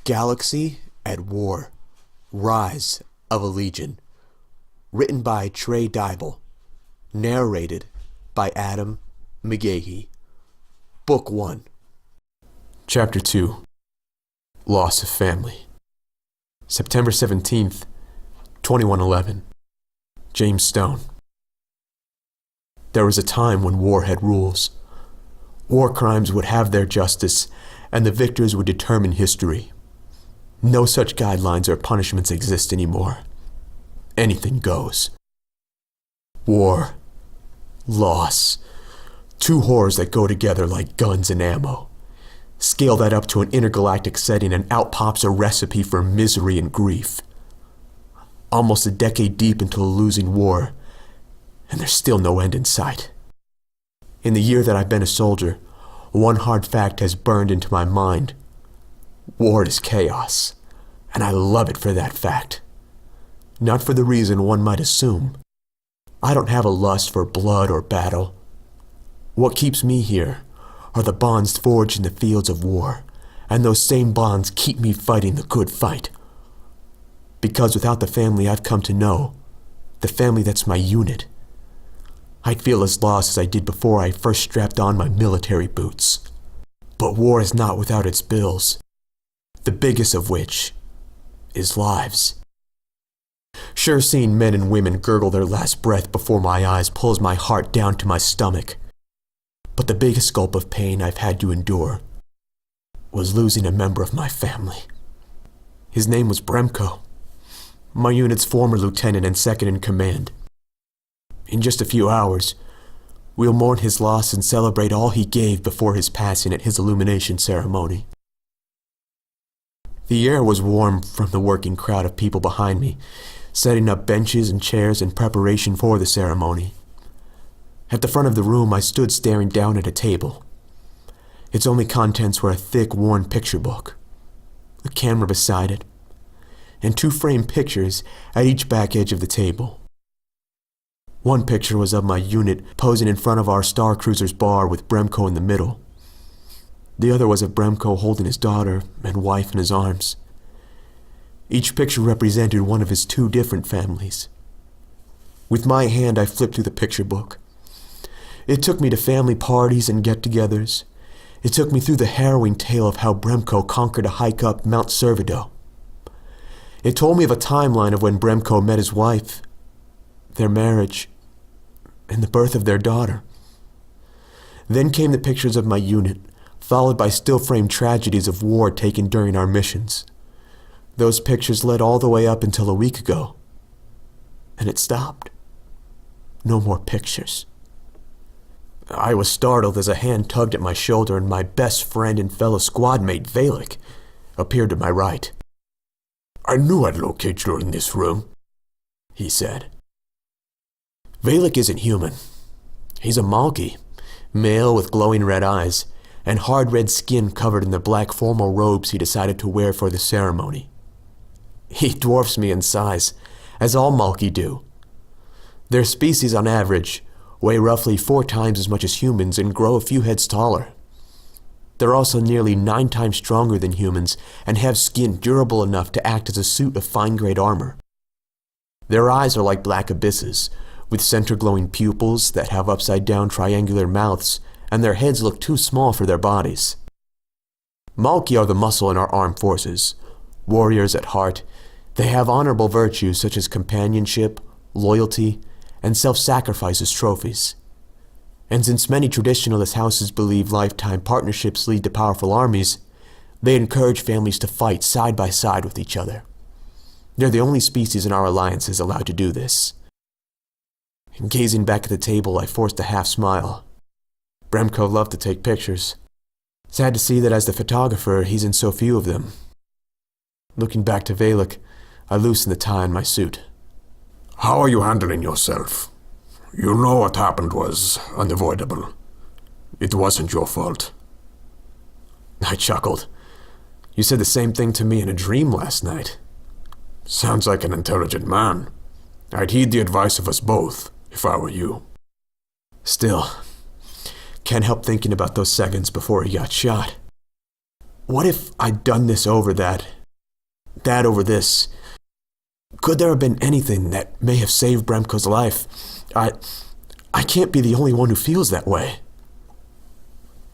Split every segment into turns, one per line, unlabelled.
Galaxy at War, Rise of a Legion. Written by Trey Deibel. Narrated by Adam McGahee. Book 1. Chapter 2. Loss of Family. September 17th, 2111. James Stone. There was a time when war had rules. War crimes would have their justice, and the victors would determine history. No such guidelines or punishments exist anymore. Anything goes. War. Loss. Two horrors that go together like guns and ammo. Scale that up to an intergalactic setting and out pops a recipe for misery and grief. Almost a decade deep into a losing war, and there's still no end in sight. In the year that I've been a soldier, one hard fact has burned into my mind. War is chaos, and I love it for that fact. Not for the reason one might assume. I don't have a lust for blood or battle. What keeps me here are the bonds forged in the fields of war, and those same bonds keep me fighting the good fight. Because without the family I've come to know, the family that's my unit, I'd feel as lost as I did before I first strapped on my military boots. But war is not without its bills, the biggest of which is lives. Sure, seeing men and women gurgle their last breath before my eyes pulls my heart down to my stomach. But the biggest gulp of pain I've had to endure was losing a member of my family. His name was Bremco, my unit's former lieutenant and second in command. In just a few hours, we'll mourn his loss and celebrate all he gave before his passing at his illumination ceremony. The air was warm from the working crowd of people behind me, setting up benches and chairs in preparation for the ceremony. At the front of the room, I stood staring down at a table. Its only contents were a thick, worn picture book, a camera beside it, and two framed pictures at each back edge of the table. One picture was of my unit posing in front of our Star Cruiser's bar with Bremco in the middle. The other was of Bremco holding his daughter and wife in his arms. Each picture represented one of his two different families. With my hand, I flipped through the picture book. It took me to family parties and get-togethers. It took me through the harrowing tale of how Bremco conquered a hike up Mount Cervido. It told me of a timeline of when Bremco met his wife, their marriage, and the birth of their daughter. Then came the pictures of my unit, followed by still-framed tragedies of war taken during our missions. Those pictures led all the way up until a week ago, and it stopped. No more pictures. I was startled as a hand tugged at my shoulder and my best friend and fellow squad mate, Valik, appeared to my right.
"I knew I'd locate you in this room," he said.
Valik isn't human. He's a Milky, male with glowing red eyes, and hard red skin covered in the black formal robes he decided to wear for the ceremony. He dwarfs me in size, as all Milky do. Their species on average weigh roughly 4 times as much as humans and grow a few heads taller. They're also nearly 9 times stronger than humans and have skin durable enough to act as a suit of fine-grade armor. Their eyes are like black abysses, with center-glowing pupils that have upside-down triangular mouths, and their heads look too small for their bodies. Milky are the muscle in our armed forces. Warriors at heart, they have honorable virtues such as companionship, loyalty, and self-sacrifice as trophies. And since many traditionalist houses believe lifetime partnerships lead to powerful armies, they encourage families to fight side by side with each other. They're the only species in our alliances allowed to do this. And gazing back at the table, I forced a half-smile. Bremco loved to take pictures. Sad to see that as the photographer, he's in so few of them. Looking back to Valik, I loosened the tie on my suit.
"How are you handling yourself? You know what happened was unavoidable. It wasn't your fault."
I chuckled. "You said the same thing to me in a dream last night."
"Sounds like an intelligent man. I'd heed the advice of us both, if I were you."
Still, can't help thinking about those seconds before he got shot. What if I'd done this over that that over this. Could there have been anything that may have saved Bremko's life? I can't be the only one who feels that way.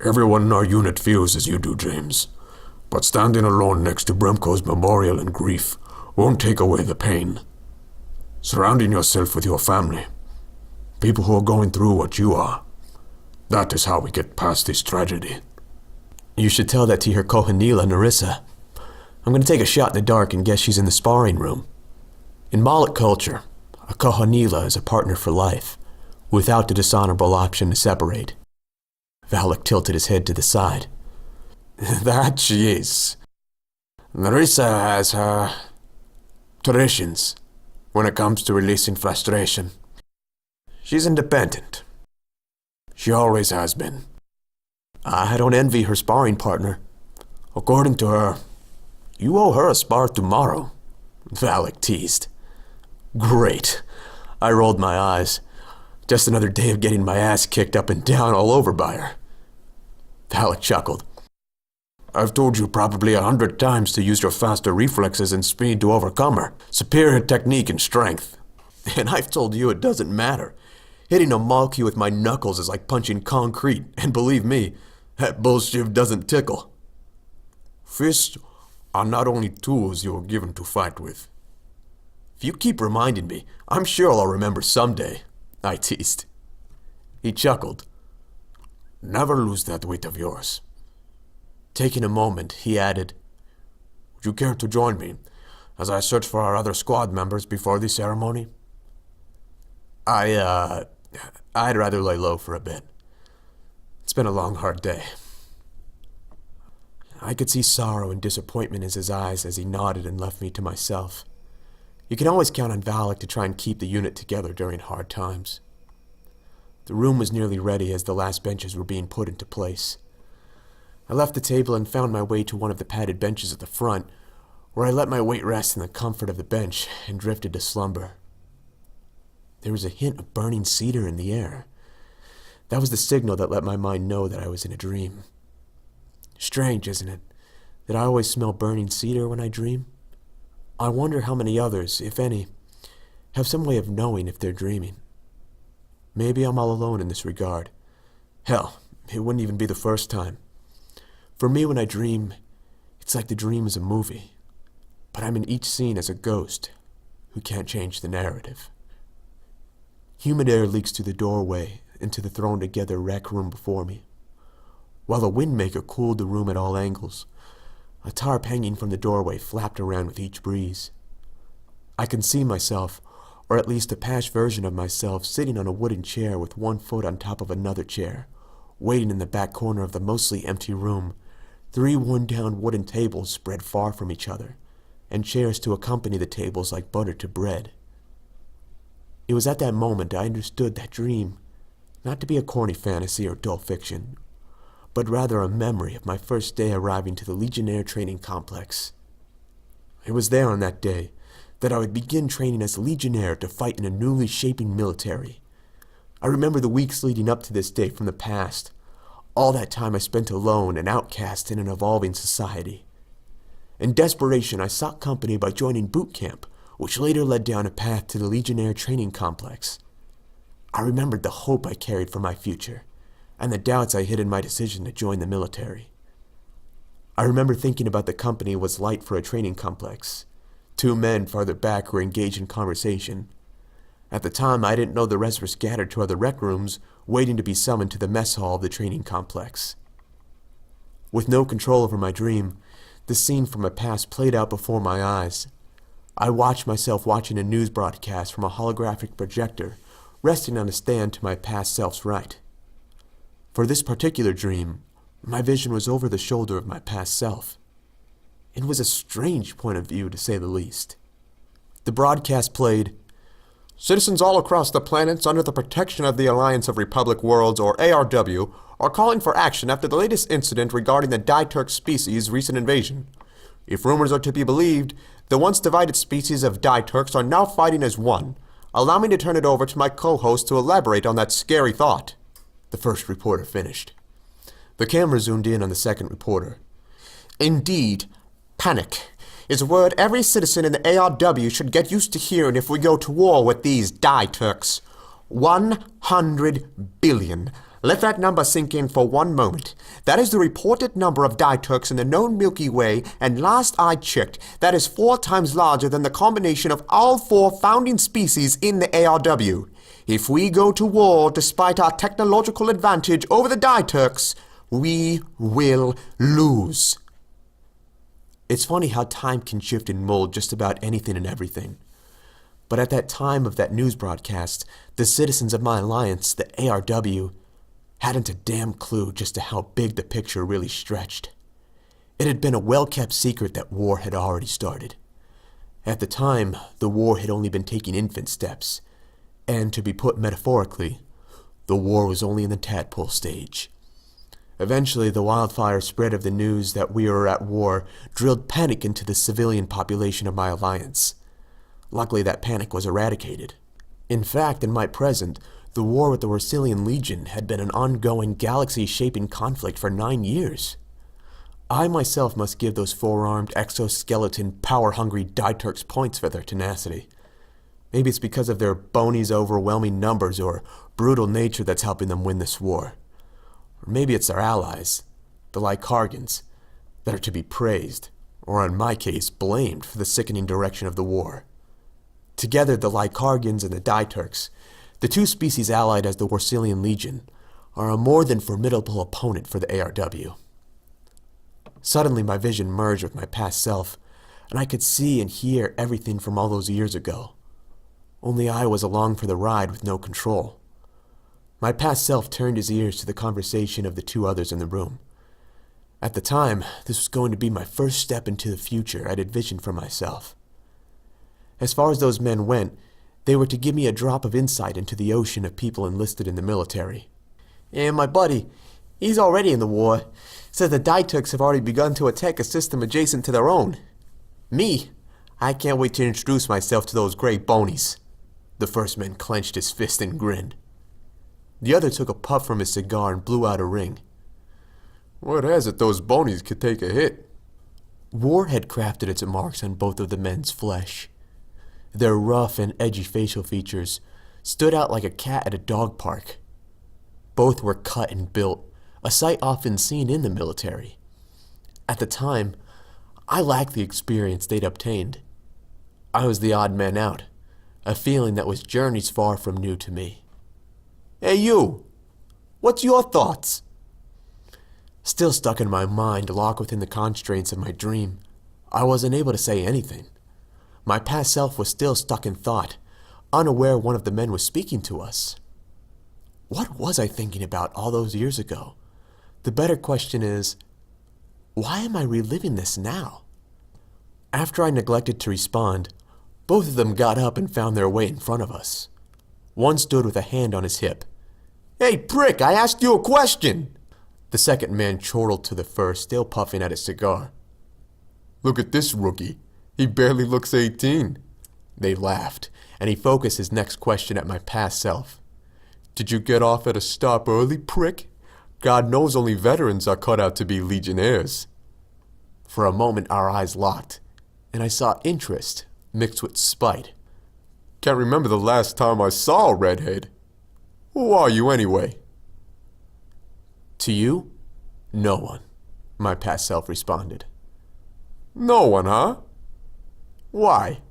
Everyone in our unit feels as you do, James. But standing alone next to Bremko's memorial in grief won't take away the pain. Surrounding yourself with your family, people who are going through what you are, that is how we get past this tragedy.
You should tell that to your Kohanila, Narissa. I'm going to take a shot in the dark and guess she's in the sparring room. In Moloch culture, a Kohanila is a partner for life, without the dishonorable option to separate. Valak tilted his head to the side.
That she is. Narissa has her traditions when it comes to releasing frustration. She's independent. She always has been.
I don't envy her sparring partner.
According to her, you owe her a spar tomorrow,
Valak teased. Great. I rolled my eyes. Just another day of getting my ass kicked up and down all over by her. Valak chuckled.
I've told you probably 100 times to use your faster reflexes and speed to overcome her. Superior technique and strength.
And I've told you it doesn't matter. Hitting a Malky with my knuckles is like punching concrete, and believe me, that bullshit doesn't tickle.
Fists are not only tools you are given to fight with.
If you keep reminding me, I'm sure I'll remember someday, I teased. He chuckled.
Never lose that wit of yours.
Taking a moment, he added,
Would you care to join me as I search for our other squad members before the ceremony?
I'd rather lay low for a bit. It's been a long, hard day. I could see sorrow and disappointment in his eyes as he nodded and left me to myself. You can always count on Valak to try and keep the unit together during hard times. The room was nearly ready as the last benches were being put into place. I left the table and found my way to one of the padded benches at the front, where I let my weight rest in the comfort of the bench and drifted to slumber. There was a hint of burning cedar in the air. That was the signal that let my mind know that I was in a dream. Strange, isn't it, that I always smell burning cedar when I dream? I wonder how many others, if any, have some way of knowing if they're dreaming. Maybe I'm all alone in this regard. Hell, it wouldn't even be the first time. For me, when I dream, it's like the dream is a movie, but I'm in each scene as a ghost who can't change the narrative. Humid air leaks through the doorway into the thrown-together rec room before me. While a windmaker cooled the room at all angles, a tarp hanging from the doorway flapped around with each breeze. I can see myself, or at least a past version of myself, sitting on a wooden chair with one foot on top of another chair, waiting in the back corner of the mostly empty room, 3 worn-down wooden tables spread far from each other, and chairs to accompany the tables like butter to bread. It was at that moment I understood that dream not to be a corny fantasy or dull fiction, but rather a memory of my first day arriving to the Legionnaire training complex. It was there on that day that I would begin training as a Legionnaire to fight in a newly shaping military. I remember the weeks leading up to this day from the past, all that time I spent alone and outcast in an evolving society. In desperation, I sought company by joining boot camp, which later led down a path to the Legionnaire training complex. I remembered the hope I carried for my future, and the doubts I hid in my decision to join the military. I remember thinking about the company was light for a training complex. 2 men farther back were engaged in conversation. At the time, I didn't know the rest were scattered to other rec rooms, waiting to be summoned to the mess hall of the training complex. With no control over my dream, the scene from my past played out before my eyes. I watched myself watching a news broadcast from a holographic projector, resting on a stand to my past self's right. For this particular dream, my vision was over the shoulder of my past self. It was a strange point of view, to say the least. The broadcast played, "Citizens all across the planets under the protection of the Alliance of Republic Worlds, or ARW, are calling for action after the latest incident regarding the Dieturk species' recent invasion. If rumors are to be believed, the once divided species of Dieturks are now fighting as one. Allow me to turn it over to my co-host to elaborate on that scary thought." The first reporter finished. The camera zoomed in on the second reporter. "Indeed, panic is a word every citizen in the ARW should get used to hearing if we go to war with these Die Turks. 100 billion. Let that number sink in for one moment. That is the reported number of Die Turks in the known Milky Way, and last I checked, that is 4 times larger than the combination of all 4 founding species in the ARW. If we go to war despite our technological advantage over the Die Turks, we will lose. It's funny how time can shift and mold just about anything and everything. But at that time of that news broadcast, the citizens of my alliance, the ARW, hadn't a damn clue just to how big the picture really stretched. It had been a well-kept secret that war had already started. At the time, the war had only been taking infant steps, and to be put metaphorically, the war was only in the tadpole stage. Eventually, the wildfire spread of the news that we were at war drilled panic into the civilian population of my alliance. Luckily, that panic was eradicated. In fact, in my present, the war with the Wersillian Legion had been an ongoing galaxy-shaping conflict for 9 years. I myself must give those 4-armed, exoskeleton, power-hungry Die Turks points for their tenacity. Maybe it's because of their bonies' overwhelming numbers or brutal nature that's helping them win this war. Or maybe it's their allies, the Lycargans, that are to be praised, or in my case, blamed for the sickening direction of the war. Together, the Lycargans and the Die Turks, the 2 species allied as the Wersillian Legion, are a more than formidable opponent for the ARW. Suddenly my vision merged with my past self, and I could see and hear everything from all those years ago. Only I was along for the ride with no control. My past self turned his ears to the conversation of the 2 others in the room. At the time, this was going to be my first step into the future I'd envisioned for myself. As far as those men went, they were to give me a drop of insight into the ocean of people enlisted in the military. And my buddy, he's already in the war. Says the Die Turks have already begun to attack a system adjacent to their own. Me, I can't wait to introduce myself to those great bonies. The first man clenched his fist and grinned. The other took a puff from his cigar and blew out a ring.
What has it those bonies could take a hit?
War had crafted its marks on both of the men's flesh. Their rough and edgy facial features stood out like a cat at a dog park. Both were cut and built, a sight often seen in the military. At the time, I lacked the experience they'd obtained. I was the odd man out, a feeling that was journeys far from new to me. Hey you! What's your thoughts? Still stuck in my mind, locked within the constraints of my dream, I wasn't able to say anything. My past self was still stuck in thought, unaware one of the men was speaking to us. What was I thinking about all those years ago? The better question is, why am I reliving this now? After I neglected to respond, both of them got up and found their way in front of us. One stood with a hand on his hip. Hey prick, I asked you a question! The second man chortled to the first, still puffing at his cigar.
Look at this rookie. He barely looks 18.
They laughed, and he focused his next question at my past self.
Did you get off at a stop early, prick? God knows only veterans are cut out to be legionnaires.
For a moment our eyes locked, and I saw interest mixed with spite.
Can't remember the last time I saw a redhead. Who are you anyway?
To you, no one, my past self responded.
No one, huh?
Why?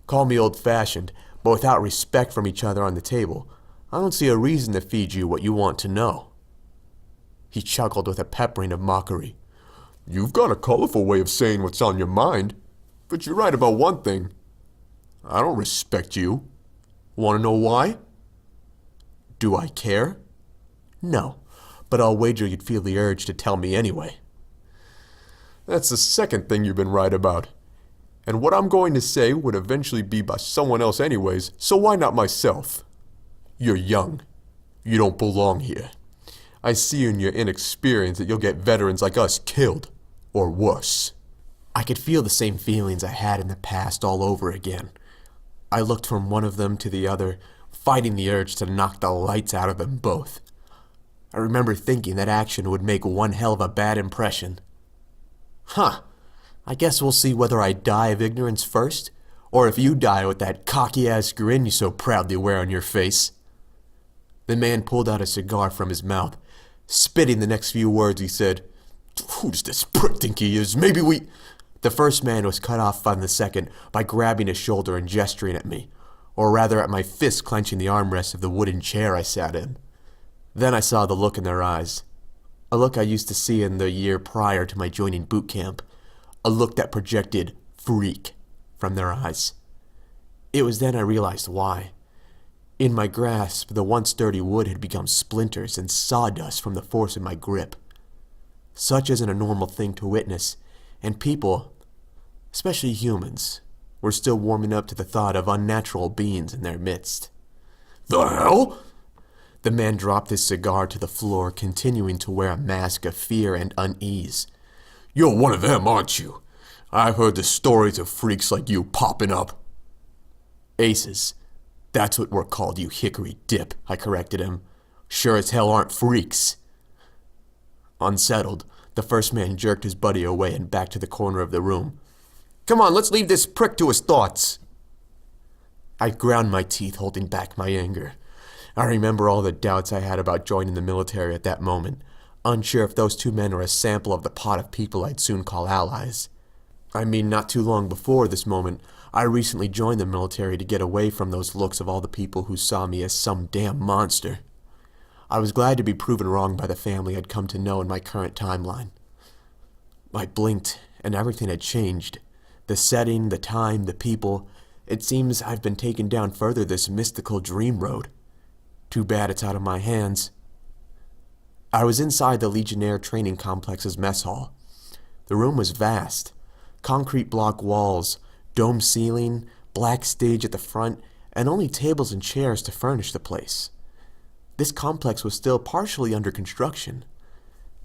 Call me old-fashioned, but without respect from each other on the table, I don't see a reason to feed you what you want to know. He chuckled with a peppering of mockery.
You've got a colorful way of saying what's on your mind, but you're right about one thing. I don't respect you.
Want to know why? Do I care? No, but I'll wager you'd feel the urge to tell me anyway.
That's the second thing you've been right about. And what I'm going to say would eventually be by someone else anyways, so why not myself? You're young. You don't belong here. I see in your inexperience that you'll get veterans like us killed, or worse.
I could feel the same feelings I had in the past all over again. I looked from one of them to the other, fighting the urge to knock the lights out of them both. I remember thinking that action would make one hell of a bad impression. Huh, I guess we'll see whether I die of ignorance first, or if you die with that cocky-ass grin you so proudly wear on your face." The man pulled out a cigar from his mouth. Spitting the next few words, he said, "Who does this prick think he is? Maybe we—" The first man was cut off on the second by grabbing his shoulder and gesturing at me, or rather at my fist clenching the armrest of the wooden chair I sat in. Then I saw the look in their eyes. A look I used to see in the year prior to my joining boot camp. A look that projected freak from their eyes. It was then I realized why. In my grasp, the once sturdy wood had become splinters and sawdust from the force of my grip. Such isn't a normal thing to witness, and people, especially humans, were still warming up to the thought of unnatural beings in their midst.
"The hell?"
The man dropped his cigar to the floor, continuing to wear a mask of fear and unease.
"You're one of them, aren't you? I've heard the stories of freaks like you popping up."
"Aces. That's what we're called, you hickory dip," I corrected him. "Sure as hell aren't freaks." Unsettled, the first man jerked his buddy away and back to the corner of the room. "Come on, let's leave this prick to his thoughts." I ground my teeth, holding back my anger. I remember all the doubts I had about joining the military at that moment, unsure if those two men were a sample of the pot of people I'd soon call allies. I mean, not too long before this moment, I recently joined the military to get away from those looks of all the people who saw me as some damn monster. I was glad to be proven wrong by the family I'd come to know in my current timeline. I blinked, and everything had changed. The setting, the time, the people. It seems I've been taken down further this mystical dream road. Too bad it's out of my hands. I was inside the Legionnaire training complex's mess hall. The room was vast. Concrete block walls, dome ceiling, black stage at the front, and only tables and chairs to furnish the place. This complex was still partially under construction.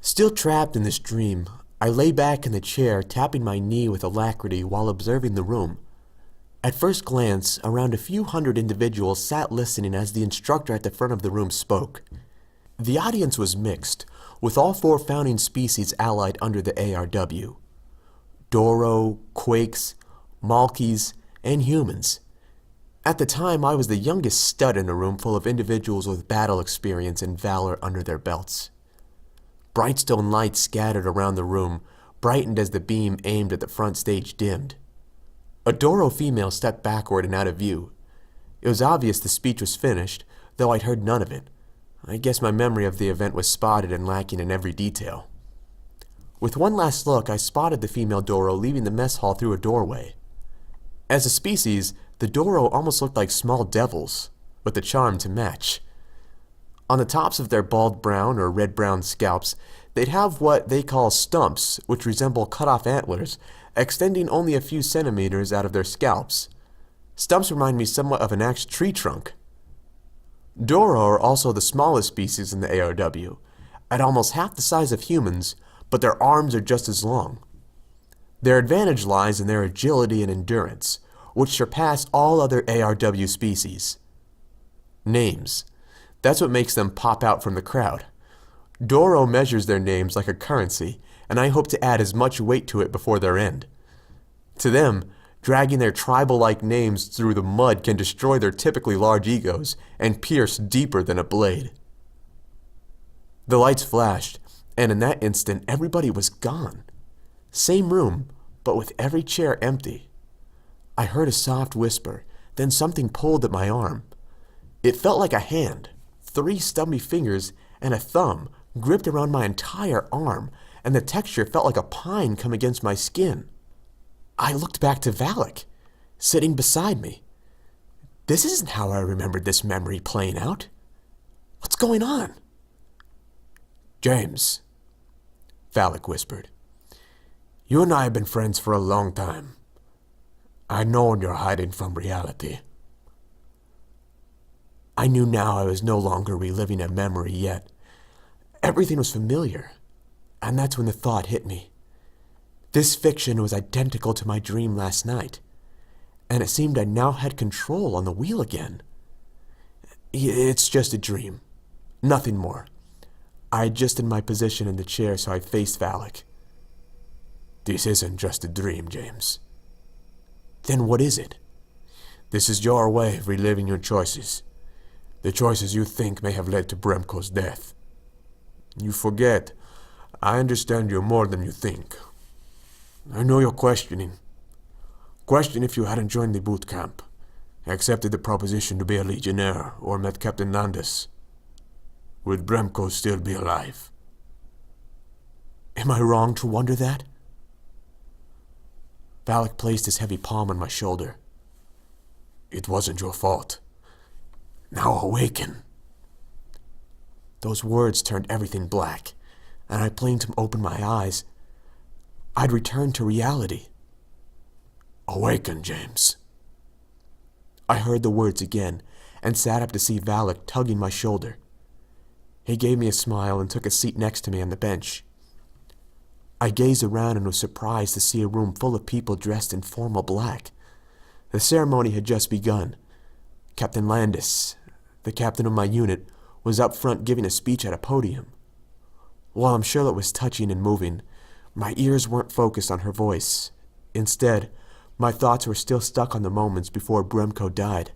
Still trapped in this dream, I lay back in the chair, tapping my knee with alacrity while observing the room. At first glance, around a few hundred individuals sat listening as the instructor at the front of the room spoke. The audience was mixed, with all four founding species allied under the ARW. Doro, Quakes, Malkies, and humans. At the time, I was the youngest stud in a room full of individuals with battle experience and valor under their belts. Brightstone lights scattered around the room, brightened as the beam aimed at the front stage dimmed. A Doro female stepped backward and out of view. It was obvious the speech was finished, though I'd heard none of it. I guess my memory of the event was spotted and lacking in every detail. With one last look, I spotted the female Doro leaving the mess hall through a doorway. As a species, the Doro almost looked like small devils, with a charm to match. On the tops of their bald brown or red-brown scalps, they'd have what they call stumps, which resemble cut-off antlers, extending only a few centimeters out of their scalps. Stumps remind me somewhat of an axe tree trunk. Doro are also the smallest species in the ARW, at almost half the size of humans, but their arms are just as long. Their advantage lies in their agility and endurance, which surpass all other ARW species. Names. That's what makes them pop out from the crowd. Doro measures their names like a currency, and I hope to add as much weight to it before their end. To them, dragging their tribal-like names through the mud can destroy their typically large egos and pierce deeper than a blade. The lights flashed, and in that instant everybody was gone. Same room, but with every chair empty. I heard a soft whisper, then something pulled at my arm. It felt like a hand, 3 stubby fingers and a thumb gripped around my entire arm, and the texture felt like a pine come against my skin. I looked back to Valak, sitting beside me. This isn't how I remembered this memory playing out. What's going on?
"James," Valak whispered, "you and I have been friends for a long time. I know you're hiding from reality."
I knew now I was no longer reliving a memory yet. Everything was familiar, and that's when the thought hit me. This fiction was identical to my dream last night, and it seemed I now had control on the wheel again. It's just a dream, nothing more. I adjusted my position in the chair so I faced Valak.
This isn't just a dream, James.
Then what is it?
This is your way of reliving your choices. The choices you think may have led to Bremco's death. You forget, I understand you more than you think. I know you're questioning. Question if you hadn't joined the boot camp, accepted the proposition to be a legionnaire, or met Captain Landis. Would Bremco still be alive?
Am I wrong to wonder that? Valak placed his heavy palm on my shoulder.
It wasn't your fault. Now awaken.
Those words turned everything black, and I plained to open my eyes. I'd returned to reality.
Awaken, James.
I heard the words again, and sat up to see Valak tugging my shoulder. He gave me a smile and took a seat next to me on the bench. I gazed around and was surprised to see a room full of people dressed in formal black. The ceremony had just begun. Captain Landis, the captain of my unit, was up front giving a speech at a podium. While I'm sure it was touching and moving, my ears weren't focused on her voice. Instead, my thoughts were still stuck on the moments before Bremco died.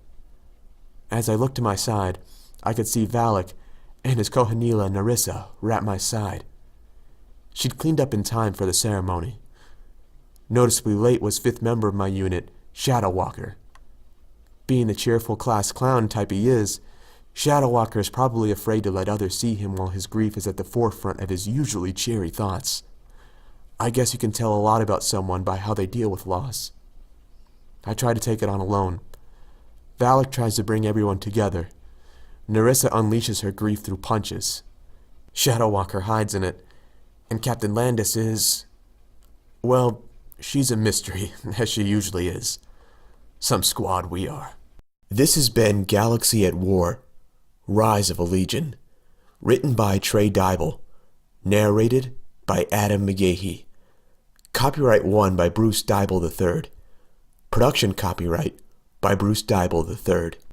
As I looked to my side, I could see Valak and his Kohanila Narissa were at my side. She'd cleaned up in time for the ceremony. Noticeably late was fifth member of my unit, Shadow Walker. Being the cheerful class clown type he is, Shadow Walker is probably afraid to let others see him while his grief is at the forefront of his usually cheery thoughts. I guess you can tell a lot about someone by how they deal with loss. I try to take it on alone. Valak tries to bring everyone together. Narissa unleashes her grief through punches. Shadow Walker hides in it. And Captain Landis is... well, she's a mystery, as she usually is. Some squad we are. This has been Galaxy at War, Rise of a Legion. Written by Trey Deibel. Narrated by Adam McGahee. Copyright 1 by Bruce Deibel III. Production copyright by Bruce Deibel III.